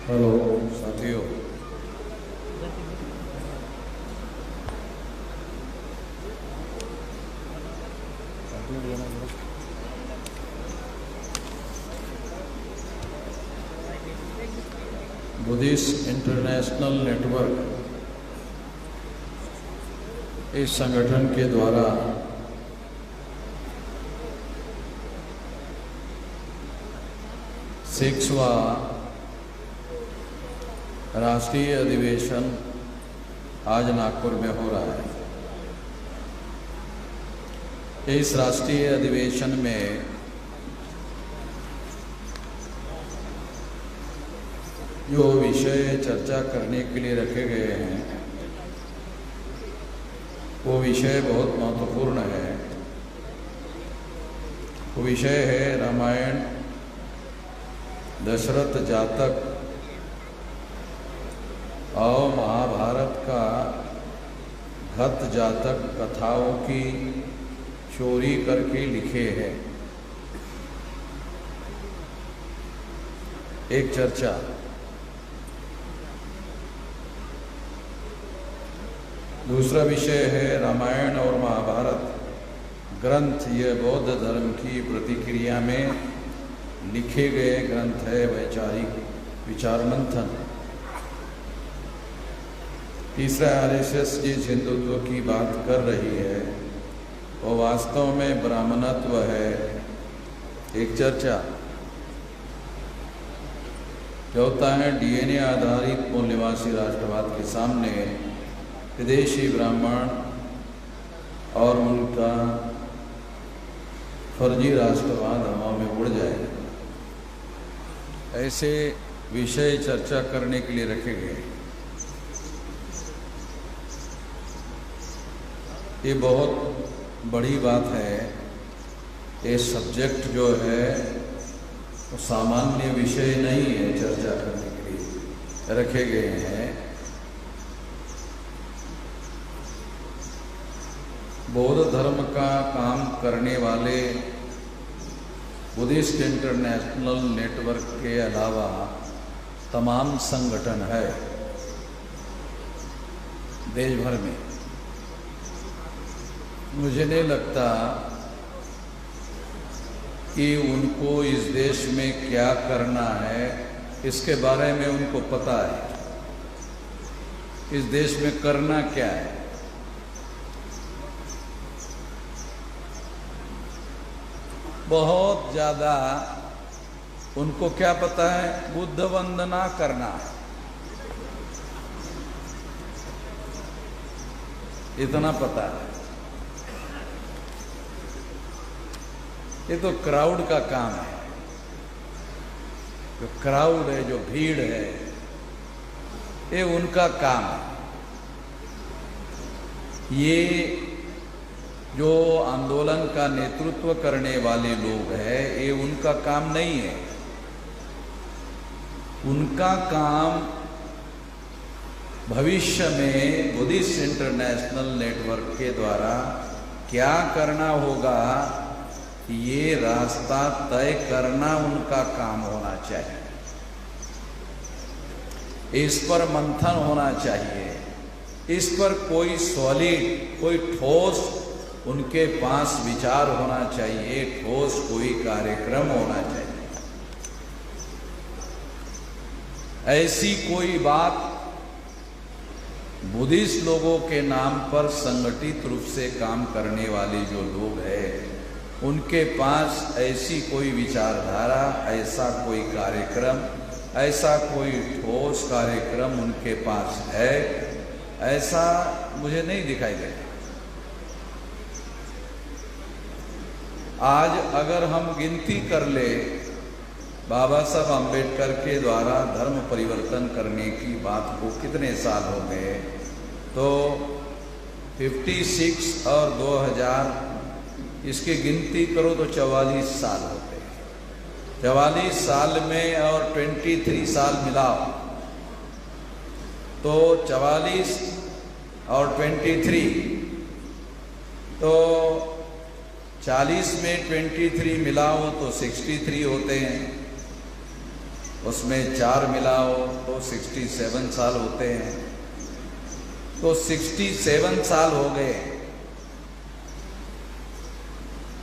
Hello साथियों, Buddhist international network इस संगठन के द्वारा सिक्सवां राष्ट्रीय अधिवेशन आज नागपुर में हो रहा है। इस राष्ट्रीय अधिवेशन में जो विषय चर्चा करने के लिए रखे गए हैं वो विषय बहुत महत्वपूर्ण है। वो विषय है रामायण, दशरथ जातक और महाभारत का घत जातक कथाओं की चोरी करके लिखे हैं। एक चर्चा। दूसरा विषय है रामायण और महाभारत ग्रंथ। ये बौद्ध धर्म की प्रतिक्रिया में लिखे गए ग्रंथ है, वैचारिक विचार मंथन। तीसरा, आरएसएस जिस हिंदुत्व की बात कर रही है वो वास्तव में ब्राह्मणत्व है, एक चर्चा। चौथा है डीएनए आधारित मूल्यवासी राष्ट्रवाद के सामने विदेशी ब्राह्मण और उनका फर्जी राष्ट्रवाद हवा में उड़ जाए। ऐसे विषय चर्चा करने के लिए रखे गए। ये बहुत बड़ी बात है। ये सब्जेक्ट जो है वो सामान्य विषय नहीं है, चर्चा करने के लिए रखे गए हैं। बौद्ध धर्म का काम करने वाले बुद्धिस्ट इंटरनेशनल नेटवर्क के अलावा तमाम संगठन है देश भर में। मुझे नहीं लगता कि उनको इस देश में क्या करना है इसके बारे में उनको पता है। इस देश में करना क्या है, बहुत ज़्यादा उनको क्या पता है, बुद्ध वंदना करना है, इतना पता है। ये तो क्राउड का काम है। जो क्राउड है, जो भीड़ है, ये उनका काम है। ये जो आंदोलन का नेतृत्व करने वाले लोग हैं, ये उनका काम नहीं है। उनका काम भविष्य में बुद्धिस्ट इंटरनेशनल नेटवर्क के द्वारा क्या करना होगा, ये रास्ता तय करना उनका काम होना चाहिए। इस पर मंथन होना चाहिए। इस पर कोई सॉलिड, कोई ठोस उनके पास विचार होना चाहिए, ठोस कोई कार्यक्रम होना चाहिए। ऐसी कोई बात बुद्धिस्ट लोगों के नाम पर संगठित रूप से काम करने वाले जो लोग हैं, उनके पास ऐसी कोई विचारधारा, ऐसा कोई कार्यक्रम, ऐसा कोई ठोस कार्यक्रम उनके पास है, ऐसा मुझे नहीं दिखाई देता। आज अगर हम गिनती कर ले, बाबा साहब अम्बेडकर के द्वारा धर्म परिवर्तन करने की बात को कितने साल हो गए, तो 56 और 2000 इसकी गिनती करो तो 44 साल होते हैं। 44 साल में और 23 साल मिलाओ तो 44 और 23, तो 40 में 23 मिलाओ तो 63 होते हैं। उसमें 4 मिलाओ तो 67 साल होते हैं। तो 67 साल हो गए,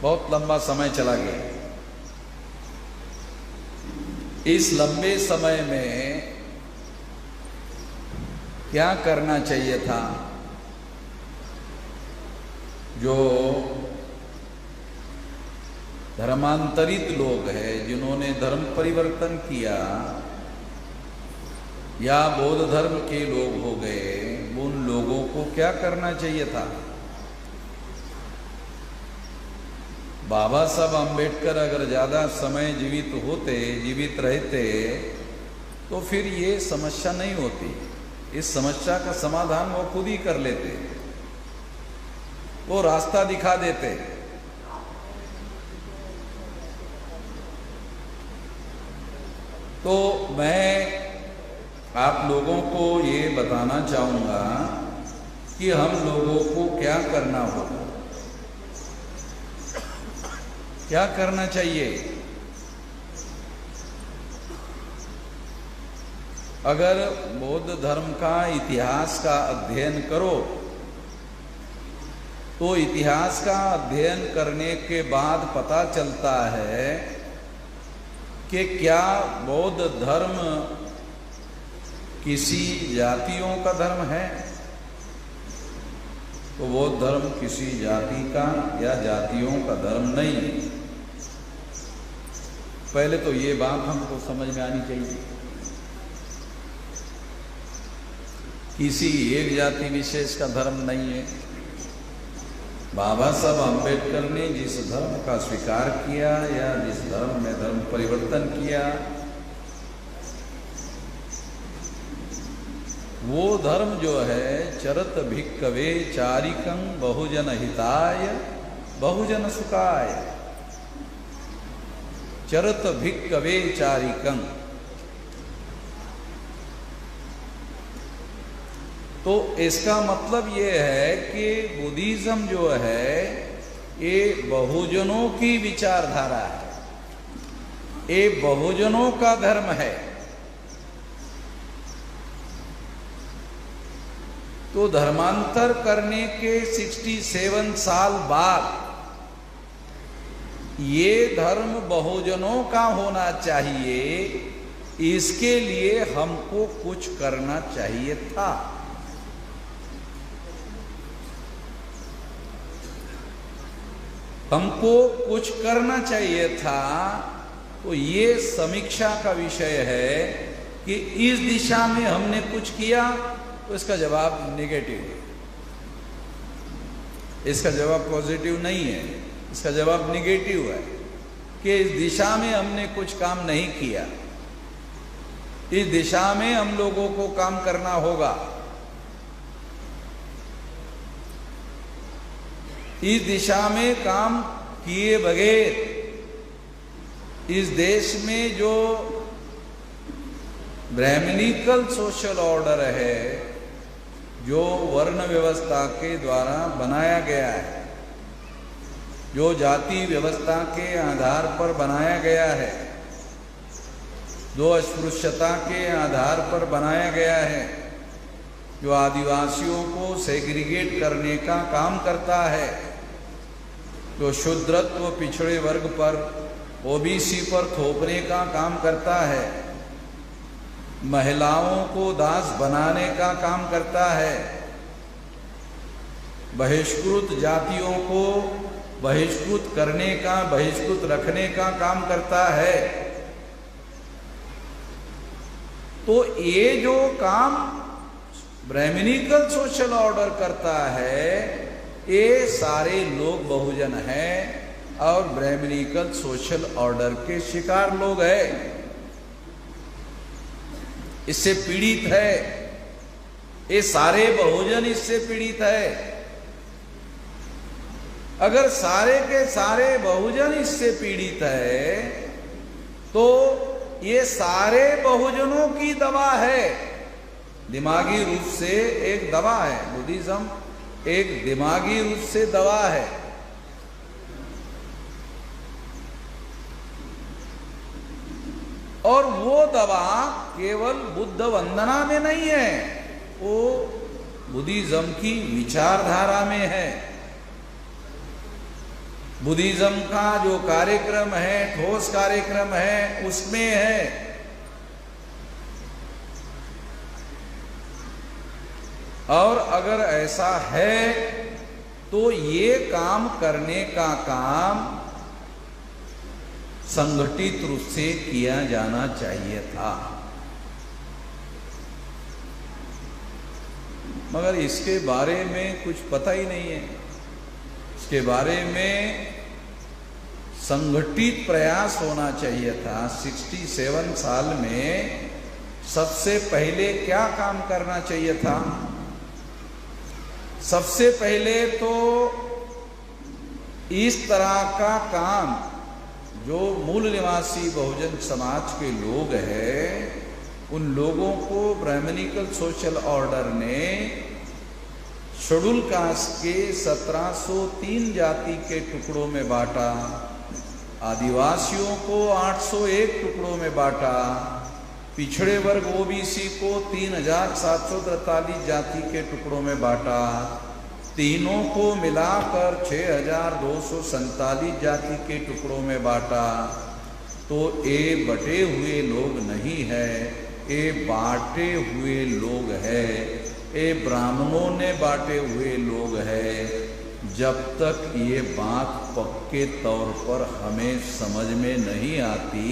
बहुत लंबा समय चला गया। इस लंबे समय में क्या करना चाहिए था? जो धर्मांतरित लोग हैं, जिन्होंने धर्म परिवर्तन किया या बौद्ध धर्म के लोग हो गए, उन लोगों को क्या करना चाहिए था? बाबा साहब अम्बेडकर अगर ज़्यादा समय जीवित रहते तो फिर ये समस्या नहीं होती। इस समस्या का समाधान वो खुद ही कर लेते, वो रास्ता दिखा देते। तो मैं आप लोगों को ये बताना चाहूँगा कि हम लोगों को क्या करना होगा, क्या करना चाहिए। अगर बौद्ध धर्म का इतिहास का अध्ययन करो तो इतिहास का अध्ययन करने के बाद पता चलता है कि क्या बौद्ध धर्म किसी जातियों का धर्म है? तो बौद्ध धर्म किसी जाति का या जातियों का धर्म नहीं है। पहले तो ये बात हमको समझ में आनी चाहिए। किसी एक जाति विशेष का धर्म नहीं है। बाबा साहब अम्बेडकर ने जिस धर्म का स्वीकार किया या जिस धर्म में धर्म परिवर्तन किया, वो धर्म जो है चरत भिक्खवे चारिकं बहुजन हिताय बहुजन सुखाय। चरत भिक्खवे चारिकं, तो इसका मतलब ये है कि बुद्धिज्म जो है ये बहुजनों की विचारधारा है, ये बहुजनों का धर्म है। तो धर्मांतर करने के 67 साल बाद ये धर्म बहुजनों का होना चाहिए, इसके लिए हमको कुछ करना चाहिए था। हमको कुछ करना चाहिए था। तो ये समीक्षा का विषय है कि इस दिशा में हमने कुछ किया, तो इसका जवाब नेगेटिव है, इसका जवाब पॉजिटिव नहीं है, इसका जवाब नेगेटिव है कि इस दिशा में हमने कुछ काम नहीं किया। इस दिशा में हम लोगों को काम करना होगा। इस दिशा में काम किए बगैर इस देश में जो ब्राह्मणिकल सोशल ऑर्डर है, जो वर्ण व्यवस्था के द्वारा बनाया गया है, जो जाति व्यवस्था के आधार पर बनाया गया है, जो अस्पृश्यता के आधार पर बनाया गया है, जो आदिवासियों को सेग्रीगेट करने का काम करता है, जो शूद्रत्व पिछड़े वर्ग पर ओबीसी पर थोपने का काम करता है, महिलाओं को दास बनाने का काम करता है, बहिष्कृत जातियों को बहिष्कृत करने का, बहिष्कृत रखने का काम करता है। तो ये जो काम ब्राह्मणिकल सोशल ऑर्डर करता है, ये सारे लोग बहुजन हैं और ब्राह्मणिकल सोशल ऑर्डर के शिकार लोग हैं, इससे पीड़ित है। ये सारे बहुजन इससे पीड़ित है। अगर सारे के सारे बहुजन इससे पीड़ित है तो ये सारे बहुजनों की दवा है, दिमागी रूप से एक दवा है। बुद्धिज्म एक दिमागी रूप से दवा है। और वो दवा केवल बुद्ध वंदना में नहीं है, वो बुद्धिज्म की विचारधारा में है। बुद्धिज्म का जो कार्यक्रम है, ठोस कार्यक्रम है, उसमें है। और अगर ऐसा है तो ये काम करने का काम संगठित रूप से किया जाना चाहिए था, मगर इसके बारे में कुछ पता ही नहीं है। इसके बारे में संगठित प्रयास होना चाहिए था। 67 साल में सबसे पहले क्या काम करना चाहिए था? सबसे पहले तो इस तरह का काम जो मूल निवासी बहुजन समाज के लोग हैं, उन लोगों को ब्राह्मणिकल सोशल ऑर्डर ने शेड्यूल कास्ट के 1703 जाति के टुकड़ों में बांटा, आदिवासियों को 801 टुकड़ों में बांटा, पिछड़े वर्ग ओबीसी को 3743 जाति के टुकड़ों में बांटा, तीनों को मिलाकर 6247 जाति के टुकड़ों में बांटा। तो ये बटे हुए लोग नहीं है, ये बांटे हुए लोग है, ये ब्राह्मणों ने बांटे हुए लोग है। जब तक ये बात पक्के तौर पर हमें समझ में नहीं आती,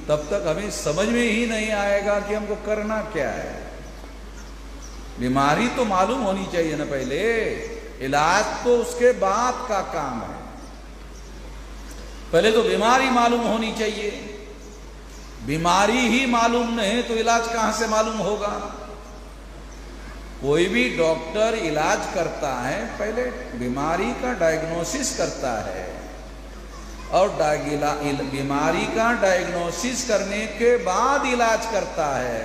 तब तक हमें समझ में ही नहीं आएगा कि हमको करना क्या है। बीमारी तो मालूम होनी चाहिए ना पहले, इलाज तो उसके बाद का काम है। पहले तो बीमारी मालूम होनी चाहिए। बीमारी ही मालूम नहीं तो इलाज कहां से मालूम होगा? कोई भी डॉक्टर इलाज करता है, पहले बीमारी का डायग्नोसिस करता है, और बीमारी का डायग्नोसिस करने के बाद इलाज करता है।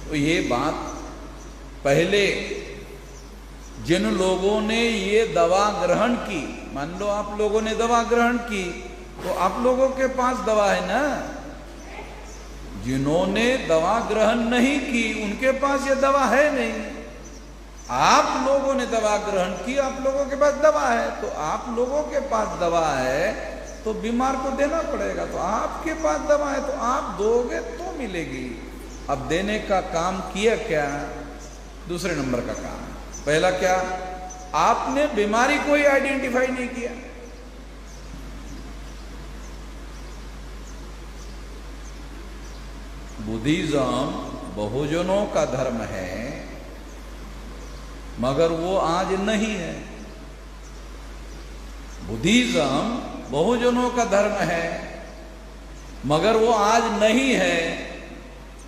तो ये बात पहले जिन लोगों ने ये दवा ग्रहण की, मान लो आप लोगों ने दवा ग्रहण की, तो आप लोगों के पास दवा है ना। जिन्होंने दवा ग्रहण नहीं की उनके पास ये दवा है नहीं। आप लोगों ने दवा ग्रहण की, आप लोगों के पास दवा है, तो आप लोगों के पास दवा है तो बीमार को देना पड़ेगा। तो आपके पास दवा है तो आप दोगे तो मिलेगी। अब देने का काम किया क्या? दूसरे नंबर का काम। पहला क्या? आपने बीमारी को ही आइडेंटिफाई नहीं किया। बुद्धिज्म बहुजनों का धर्म है, मगर वो आज नहीं है। बुद्धिज्म बहुजनों का धर्म है, मगर वो आज नहीं है।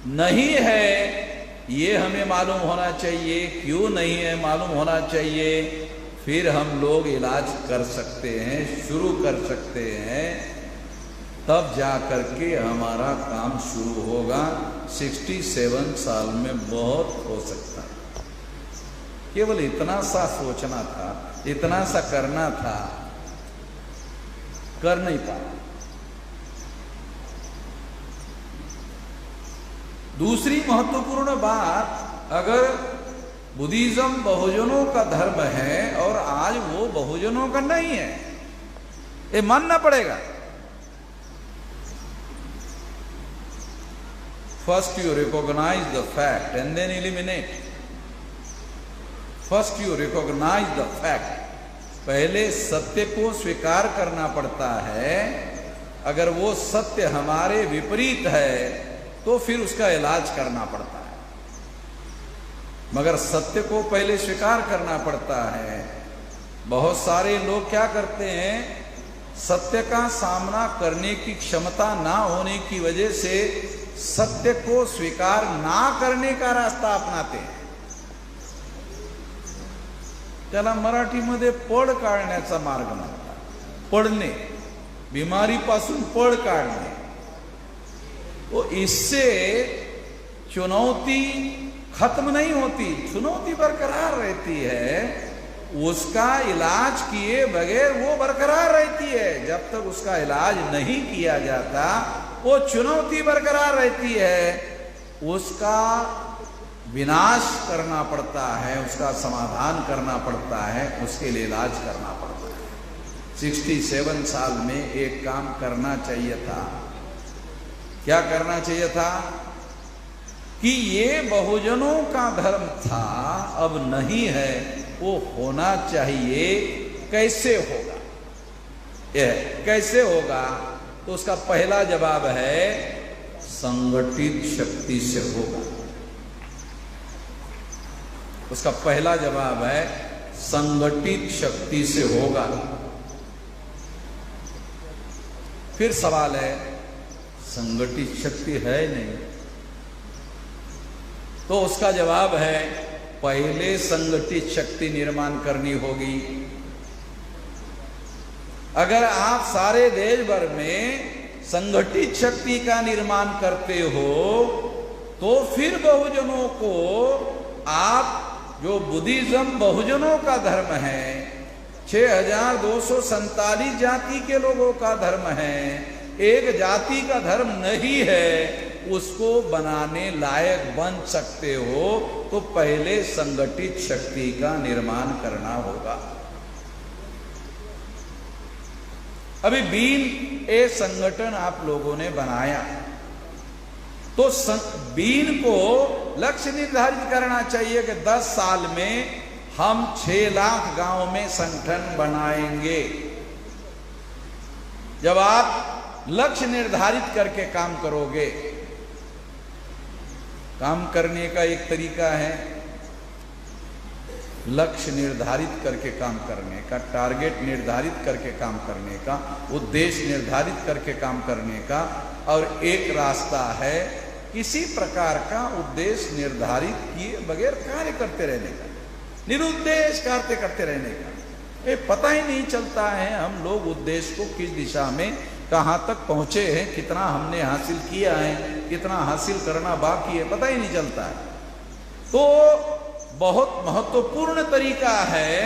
नहीं है ये हमें मालूम होना चाहिए। क्यों नहीं है मालूम होना चाहिए, फिर हम लोग इलाज कर सकते हैं, शुरू कर सकते हैं, तब जा करके हमारा काम शुरू होगा। 67 साल में बहुत हो सकता है। केवल इतना सा सोचना था, इतना सा करना था, कर नहीं पाया। दूसरी महत्वपूर्ण बात, अगर बुद्धिज्म बहुजनों का धर्म है और आज वो बहुजनों का नहीं है, ये मानना पड़ेगा। First you recognise the fact and then eliminate. First you recognise the fact, पहले सत्य को स्वीकार करना पड़ता है। अगर वो सत्य हमारे विपरीत है तो फिर उसका इलाज करना पड़ता है, मगर सत्य को पहले स्वीकार करना पड़ता है। बहुत सारे लोग क्या करते हैं, सत्य का सामना करने की क्षमता ना होने की वजह से सत्य को स्वीकार ना करने का रास्ता अपनाते हैं। त्याला मराठीमध्ये पळ काढण्याचा मार्ग म्हणतात। पळणे, बीमारीपासून पळ काढणे। तो इससे चुनौती खत्म नहीं होती, चुनौती बरकरार रहती है। उसका इलाज किए बगैर वो बरकरार रहती है। जब तक उसका इलाज नहीं किया जाता वो चुनौती बरकरार रहती है, उसका विनाश करना पड़ता है, उसका समाधान करना पड़ता है, उसके लिए इलाज करना पड़ता है। 67 साल में एक काम करना चाहिए था। क्या करना चाहिए था कि ये बहुजनों का धर्म था, अब नहीं है, वो होना चाहिए। कैसे होगा? यह कैसे होगा? तो उसका पहला जवाब है संगठित शक्ति से होगा। उसका पहला जवाब है संगठित शक्ति से होगा। फिर सवाल है संगठित शक्ति है नहीं, तो उसका जवाब है पहले संगठित शक्ति निर्माण करनी होगी। अगर आप सारे देश भर में संगठित शक्ति का निर्माण करते हो तो फिर बहुजनों को, आप जो बुद्धिज्म बहुजनों का धर्म है, 6247 जाति के लोगों का धर्म है, एक जाति का धर्म नहीं है, उसको बनाने लायक बन सकते हो तो पहले संगठित शक्ति का निर्माण करना होगा। अभी बीन ए संगठन आप लोगों ने बनाया तो बीन को लक्ष्य निर्धारित करना चाहिए कि 10 साल में हम 6 लाख गांव में संगठन बनाएंगे। जब आप लक्ष्य निर्धारित करके काम करोगे, काम करने का एक तरीका है लक्ष्य निर्धारित करके काम करने का, टारगेट निर्धारित करके काम करने का, उद्देश्य निर्धारित करके काम करने का, और एक रास्ता है किसी प्रकार का उद्देश्य निर्धारित किए बगैर कार्य करते रहने का, निरुद्देश्य कार्य करते रहने का। ये पता ही नहीं चलता है हम लोग उद्देश्य को किस दिशा में कहाँ तक पहुंचे हैं, कितना हमने हासिल किया है, कितना हासिल करना बाकी है, पता ही नहीं चलता है। तो बहुत महत्वपूर्ण तरीका है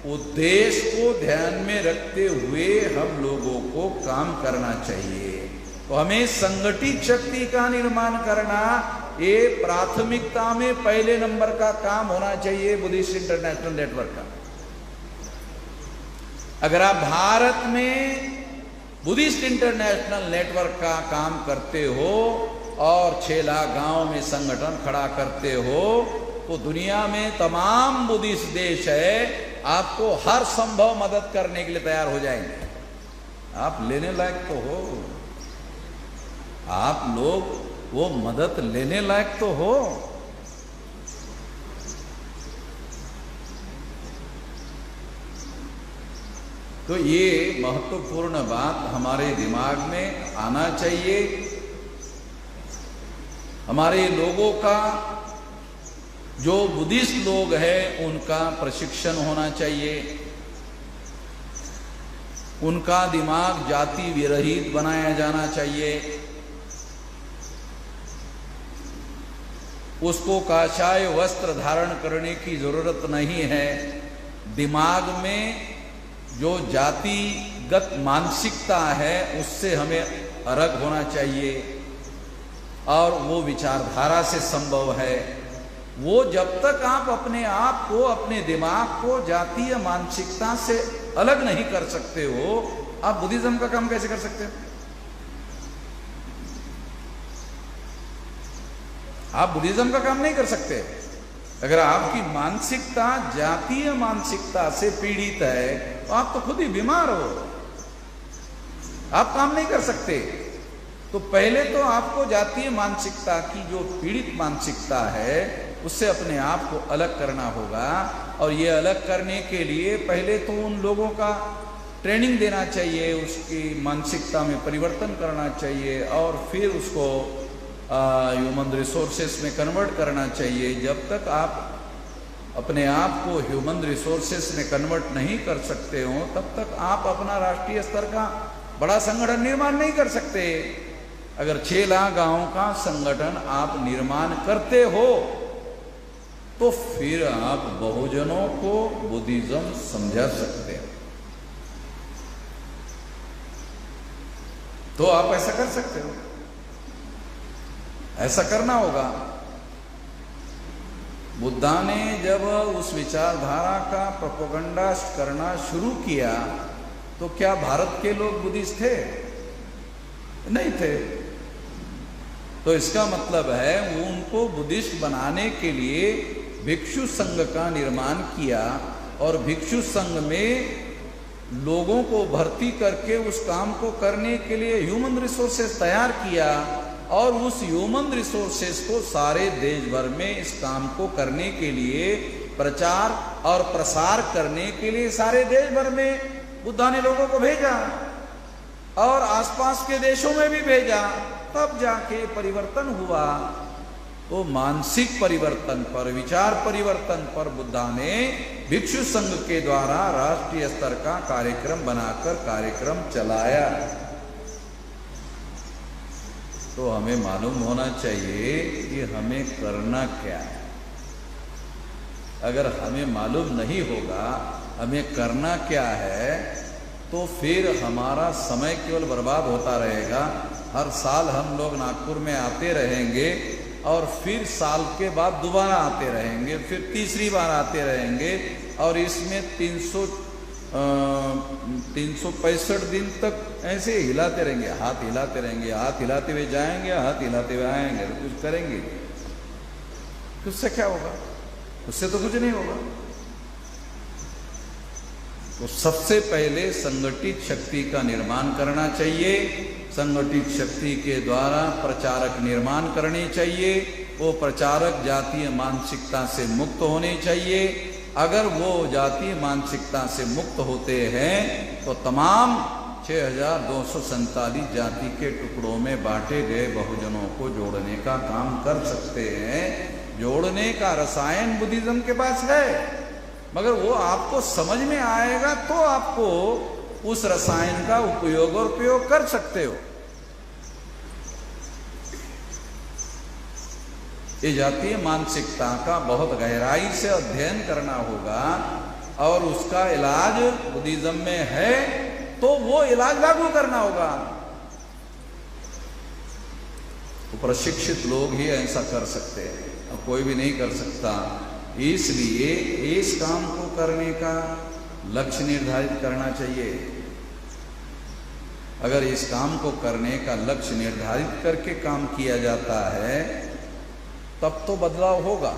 उद्देश्य को ध्यान में रखते हुए हम लोगों को काम करना चाहिए। तो हमें संगठित शक्ति का निर्माण करना ये प्राथमिकता में पहले नंबर का काम होना चाहिए बुद्धिस्ट इंटरनेशनल नेटवर्क का। अगर आप भारत में बुद्धिस्ट इंटरनेशनल नेटवर्क का काम करते हो और 6 लाख गांव में संगठन खड़ा करते हो तो दुनिया में तमाम बुद्धिस्ट देश है आपको हर संभव मदद करने के लिए तैयार हो जाएंगे। आप लेने लायक तो हो, आप लोग वो मदद लेने लायक तो हो। तो ये महत्वपूर्ण बात हमारे दिमाग में आना चाहिए। हमारे लोगों का, जो बुद्धिस्ट लोग हैं उनका प्रशिक्षण होना चाहिए, उनका दिमाग जाति विरहित बनाया जाना चाहिए, उसको काशाय वस्त्र धारण करने की जरूरत नहीं है। दिमाग में जो जातिगत मानसिकता है उससे हमें अलग होना चाहिए और वो विचारधारा से संभव है। वो जब तक आप अपने आप को, अपने दिमाग को जातीय मानसिकता से अलग नहीं कर सकते हो, आप बुद्धिज्म का काम कैसे कर सकते हो? आप बुद्धिज्म का काम नहीं कर सकते। अगर आपकी मानसिकता जातीय मानसिकता से पीड़ित है तो आप तो खुद ही बीमार हो, आप काम नहीं कर सकते। तो पहले तो आपको जातीय मानसिकता की जो पीड़ित मानसिकता है उससे अपने आप को अलग करना होगा। और ये अलग करने के लिए पहले तो उन लोगों का ट्रेनिंग देना चाहिए, उसकी मानसिकता में परिवर्तन करना चाहिए और फिर उसको ह्यूमन रिसोर्सेस में कन्वर्ट करना चाहिए। जब तक आप अपने आप को ह्यूमन रिसोर्सेस में कन्वर्ट नहीं कर सकते हो तब तक आप अपना राष्ट्रीय स्तर का बड़ा संगठन निर्माण नहीं कर सकते। अगर 6 लाख गांवों का संगठन आप निर्माण करते हो तो फिर आप बहुजनों को बुद्धिज्म समझा सकते हो। तो आप ऐसा कर सकते हो, ऐसा करना होगा। बुद्धा ने जब उस विचारधारा का प्रोपेगेंडा करना शुरू किया तो क्या भारत के लोग बुद्धिस्ट थे? नहीं थे। तो इसका मतलब है वो उनको बुद्धिस्ट बनाने के लिए भिक्षु संघ का निर्माण किया और भिक्षु संघ में लोगों को भर्ती करके उस काम को करने के लिए ह्यूमन रिसोर्सेस तैयार किया और उस ह्यूमन रिसोर्सेस को सारे देश भर में इस काम को करने के लिए प्रचार और प्रसार करने के लिए सारे देश भर में बुद्धा ने लोगों को भेजा और आसपास के देशों में भी भेजा। तब जाके परिवर्तन हुआ। तो मानसिक परिवर्तन पर, विचार परिवर्तन पर बुद्धा ने भिक्षु संघ के द्वारा राष्ट्रीय स्तर का कार्यक्रम बनाकर कार्यक्रम चलाया। तो हमें मालूम होना चाहिए कि हमें करना क्या है। अगर हमें मालूम नहीं होगा हमें करना क्या है तो फिर हमारा समय केवल बर्बाद होता रहेगा। हर साल हम लोग नागपुर में आते रहेंगे और फिर साल के बाद दोबारा आते रहेंगे, फिर तीसरी बार आते रहेंगे और इसमें 365 दिन तक ऐसे हिलाते रहेंगे, हाथ हिलाते रहेंगे, हाथ हिलाते हुए जाएंगे, हाथ हिलाते हुए आएंगे, तो कुछ करेंगे। उससे क्या होगा? उससे तो कुछ नहीं होगा। तो सबसे पहले संगठित शक्ति का निर्माण करना चाहिए। संगठित शक्ति के द्वारा प्रचारक निर्माण करने चाहिए। वो प्रचारक जातीय मानसिकता से मुक्त होने चाहिए। अगर वो जातीय मानसिकता से मुक्त होते हैं तो तमाम 6247 जाति के टुकड़ों में बांटे गए बहुजनों को जोड़ने का काम कर सकते हैं। जोड़ने का रसायन बुद्धिज्म के पास है, मगर वो आपको समझ में आएगा तो आपको उस रसायन का उपयोग और प्रयोग कर सकते हो। ये जातीय मानसिकता का बहुत गहराई से अध्ययन करना होगा और उसका इलाज बुद्धिज्म में है तो वो इलाज लागू करना होगा। तो प्रशिक्षित लोग ही ऐसा कर सकते हैं, अब कोई भी नहीं कर सकता। इसलिए इस काम को करने का लक्ष्य निर्धारित करना चाहिए। अगर इस काम को करने का लक्ष्य निर्धारित करके काम किया जाता है तब तो बदलाव होगा।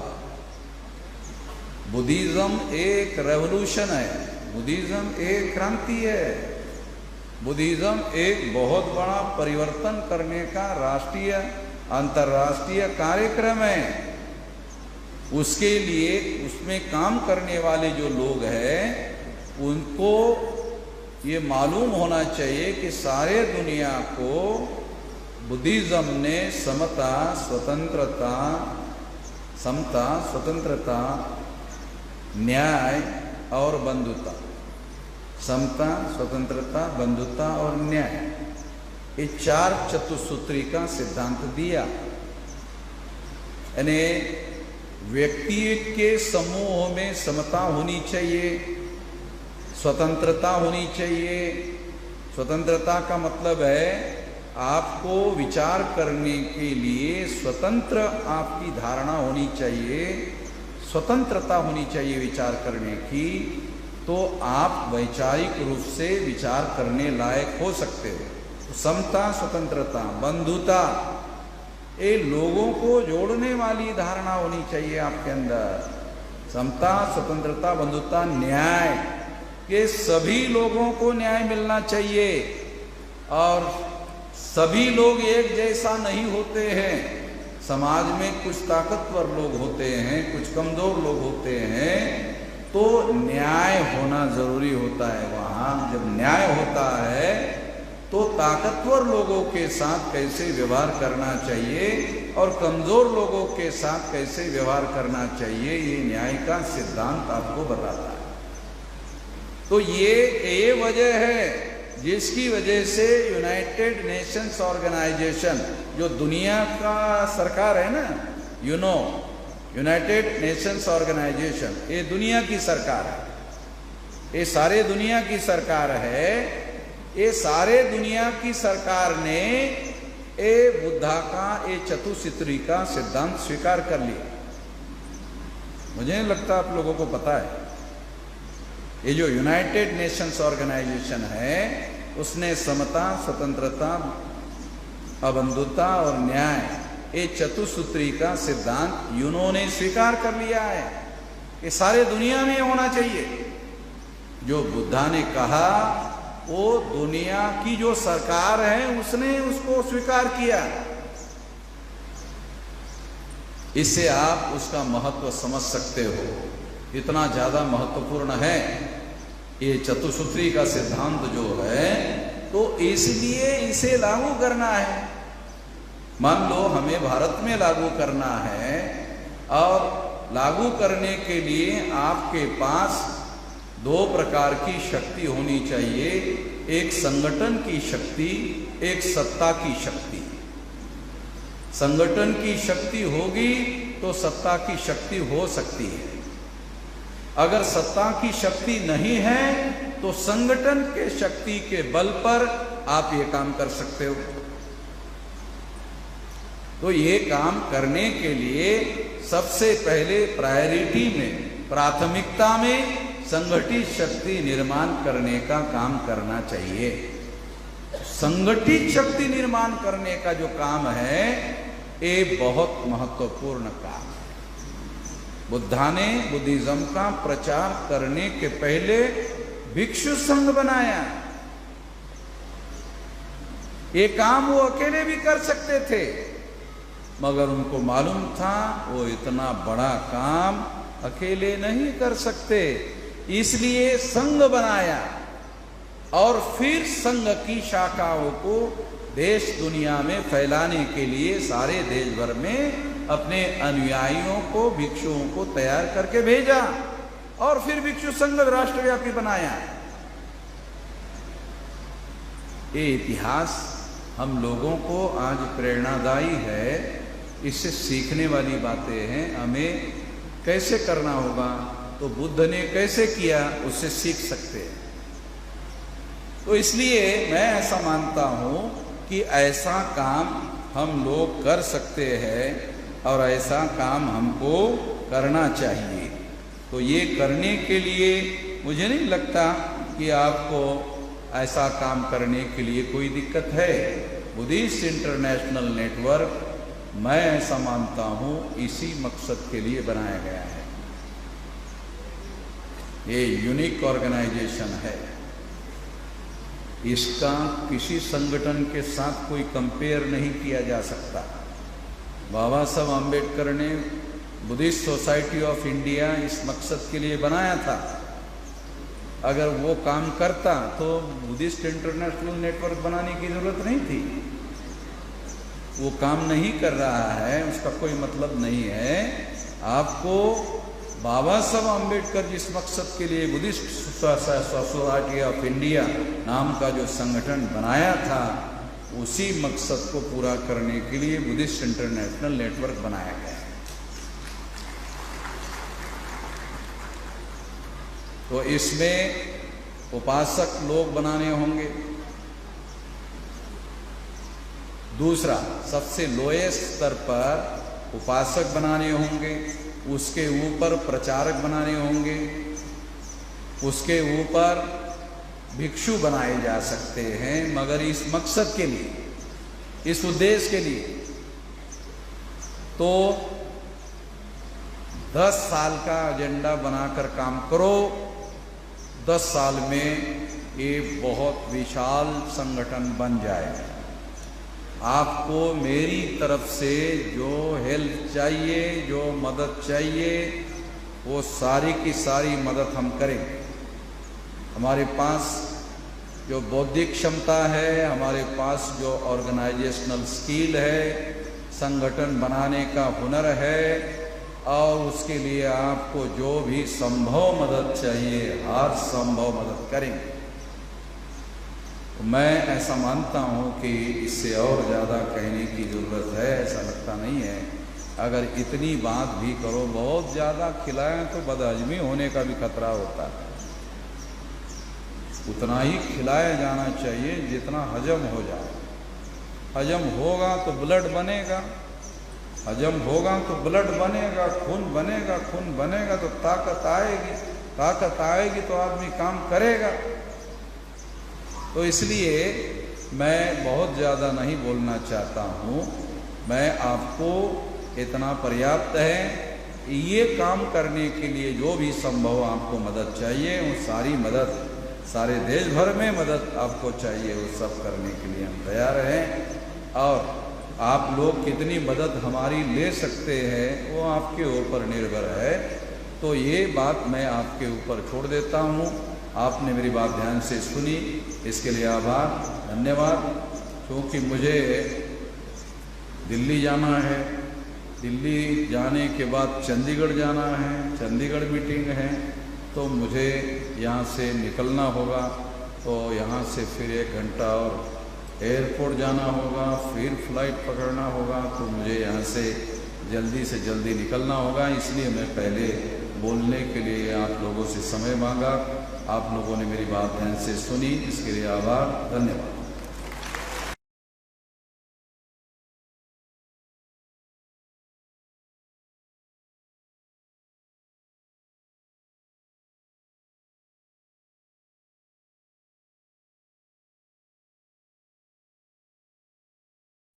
बुद्धिज्म एक रेवोल्यूशन है, बुद्धिज्म एक क्रांति है, बुद्धिज्म एक बहुत बड़ा परिवर्तन करने का राष्ट्रीय अंतर्राष्ट्रीय कार्यक्रम है। उसके लिए उसमें काम करने वाले जो लोग हैं उनको ये मालूम होना चाहिए कि सारे दुनिया को बुद्धिज्म ने समता, स्वतंत्रता, समता, स्वतंत्रता, न्याय और बंधुता, समता, स्वतंत्रता, बंधुता और न्याय, ये 4 चतुसूत्री का सिद्धांत दिया। यानी व्यक्ति के समूह में समता होनी चाहिए, स्वतंत्रता होनी चाहिए। स्वतंत्रता का मतलब है आपको विचार करने के लिए स्वतंत्र आपकी धारणा होनी चाहिए, स्वतंत्रता होनी चाहिए विचार करने की, तो आप वैचारिक रूप से विचार करने लायक हो सकते हो। तो समता, स्वतंत्रता, बंधुता, ये लोगों को जोड़ने वाली धारणा होनी चाहिए आपके अंदर। समता, स्वतंत्रता, बंधुता, न्याय, के सभी लोगों को न्याय मिलना चाहिए और सभी लोग एक जैसा नहीं होते हैं। समाज में कुछ ताकतवर लोग होते हैं, कुछ कमजोर लोग होते हैं, तो न्याय होना जरूरी होता है। वहां जब न्याय होता है तो ताकतवर लोगों के साथ कैसे व्यवहार करना चाहिए और कमजोर लोगों के साथ कैसे व्यवहार करना चाहिए, ये न्याय का सिद्धांत आपको बताता है। तो ये वजह है जिसकी वजह से यूनाइटेड नेशंस ऑर्गेनाइजेशन, जो दुनिया का सरकार है ना, यूनाइटेड नेशंस ऑर्गेनाइजेशन, ये दुनिया की सरकार है, ये सारे दुनिया की सरकार है। ये सारे दुनिया की सरकार ने ये बुद्धा का ये चतुसूत्री का सिद्धांत स्वीकार कर लिया। मुझे नहीं लगता आप लोगों को पता है, ये जो यूनाइटेड नेशंस ऑर्गेनाइजेशन है उसने समता, स्वतंत्रता, अबंधुता और न्याय, ये चतुसूत्री का सिद्धांत उन्होंने स्वीकार कर लिया है कि सारे दुनिया में होना चाहिए। जो बुद्धा ने कहा वो दुनिया की जो सरकार है उसने उसको स्वीकार किया। इससे आप उसका महत्व समझ सकते हो, इतना ज्यादा महत्वपूर्ण है ये चतुसूत्री का सिद्धांत जो है। तो इसलिए इसे लागू करना है। मान लो हमें भारत में लागू करना है, और लागू करने के लिए आपके पास दो प्रकार की शक्ति होनी चाहिए, एक संगठन की शक्ति, एक सत्ता की शक्ति। संगठन की शक्ति होगी तो सत्ता की शक्ति हो सकती है। अगर सत्ता की शक्ति नहीं है तो संगठन के शक्ति के बल पर आप ये काम कर सकते हो। तो ये काम करने के लिए सबसे पहले प्रायोरिटी में, प्राथमिकता में संगठित शक्ति निर्माण करने का काम करना चाहिए। संगठित शक्ति निर्माण करने का जो काम है ये बहुत महत्वपूर्ण काम है। बुद्धा ने बुद्धिज्म का प्रचार करने के पहले भिक्षु संघ बनाया। ये काम वो अकेले भी कर सकते थे, मगर उनको मालूम था वो इतना बड़ा काम अकेले नहीं कर सकते, इसलिए संघ बनाया। और फिर संघ की शाखाओं को देश दुनिया में फैलाने के लिए सारे देश भर में अपने अनुयायियों को, भिक्षुओं को तैयार करके भेजा, और फिर भिक्षु संघ राष्ट्रव्यापी बनाया। ये इतिहास हम लोगों को आज प्रेरणादायी है, इससे सीखने वाली बातें हैं। हमें कैसे करना होगा, तो बुद्ध ने कैसे किया उससे सीख सकते हैं। तो इसलिए मैं ऐसा मानता हूं कि ऐसा काम हम लोग कर सकते हैं और ऐसा काम हमको करना चाहिए। तो ये करने के लिए मुझे नहीं लगता कि आपको ऐसा काम करने के लिए कोई दिक्कत है। बुद्धिस्ट इंटरनेशनल नेटवर्क, मैं ऐसा मानता हूं, इसी मकसद के लिए बनाया गया है। ये यूनिक ऑर्गेनाइजेशन है, इसका किसी संगठन के साथ कोई कंपेयर नहीं किया जा सकता। बाबा साहब आम्बेडकर ने बुद्धिस्ट सोसाइटी ऑफ इंडिया इस मकसद के लिए बनाया था। अगर वो काम करता तो बुद्धिस्ट इंटरनेशनल नेटवर्क बनाने की जरूरत नहीं थी। वो काम नहीं कर रहा है, उसका कोई मतलब नहीं है। आपको बाबा साहब आम्बेडकर जिस मकसद के लिए बुद्धिस्ट सोसाइटी ऑफ इंडिया नाम का जो संगठन बनाया था, उसी मकसद को पूरा करने के लिए बुद्धिस्ट इंटरनेशनल नेटवर्क बनाया गया। तो इसमें उपासक लोग बनाने होंगे। दूसरा, सबसे लोएस्ट स्तर पर उपासक बनाने होंगे, उसके ऊपर प्रचारक बनाने होंगे, उसके ऊपर भिक्षु बनाए जा सकते हैं, मगर इस मकसद के लिए, इस उद्देश्य के लिए। तो 10 साल का एजेंडा बनाकर काम करो। 10 साल में ये बहुत विशाल संगठन बन जाएगा। आपको मेरी तरफ से जो हेल्प चाहिए, जो मदद चाहिए, वो सारी की सारी मदद हम करेंगे। हमारे पास जो बौद्धिक क्षमता है, हमारे पास जो ऑर्गेनाइजेशनल स्किल है, संगठन बनाने का हुनर है, और उसके लिए आपको जो भी संभव मदद चाहिए, हर संभव मदद करेंगे। मैं ऐसा मानता हूं कि इससे और ज़्यादा कहने की ज़रूरत है, ऐसा लगता नहीं है। अगर इतनी बात भी करो, बहुत ज़्यादा खिलाएं तो बदहजमी होने का भी खतरा होता है। उतना ही खिलाया जाना चाहिए जितना हजम हो जाए। हजम होगा तो ब्लड बनेगा, हजम होगा तो ब्लड बनेगा, खून बनेगा, खून बनेगा तो ताकत आएगी, ताकत आएगी तो आदमी काम करेगा। तो इसलिए मैं बहुत ज़्यादा नहीं बोलना चाहता हूँ, मैं आपको इतना पर्याप्त है। ये काम करने के लिए जो भी संभव आपको मदद चाहिए, वो सारी मदद, सारे देश भर में मदद आपको चाहिए, वो सब करने के लिए हम तैयार हैं। और आप लोग कितनी मदद हमारी ले सकते हैं वो आपके ऊपर निर्भर है। तो ये बात मैं आपके ऊपर छोड़ देता हूँ। आपने मेरी बात ध्यान से सुनी, इसके लिए आभार, धन्यवाद। क्योंकि मुझे दिल्ली जाना है, दिल्ली जाने के बाद चंडीगढ़ जाना है, चंडीगढ़ मीटिंग है, तो मुझे यहाँ से निकलना होगा। तो यहाँ से फिर 1 घंटा और एयरपोर्ट जाना होगा, फिर फ्लाइट पकड़ना होगा। तो मुझे यहाँ से जल्दी निकलना होगा। इसलिए मैं पहले बोलने के लिए आप लोगों से समय मांगा। आप लोगों ने मेरी बात ध्यान से सुनी, इसके लिए आभार, धन्यवाद।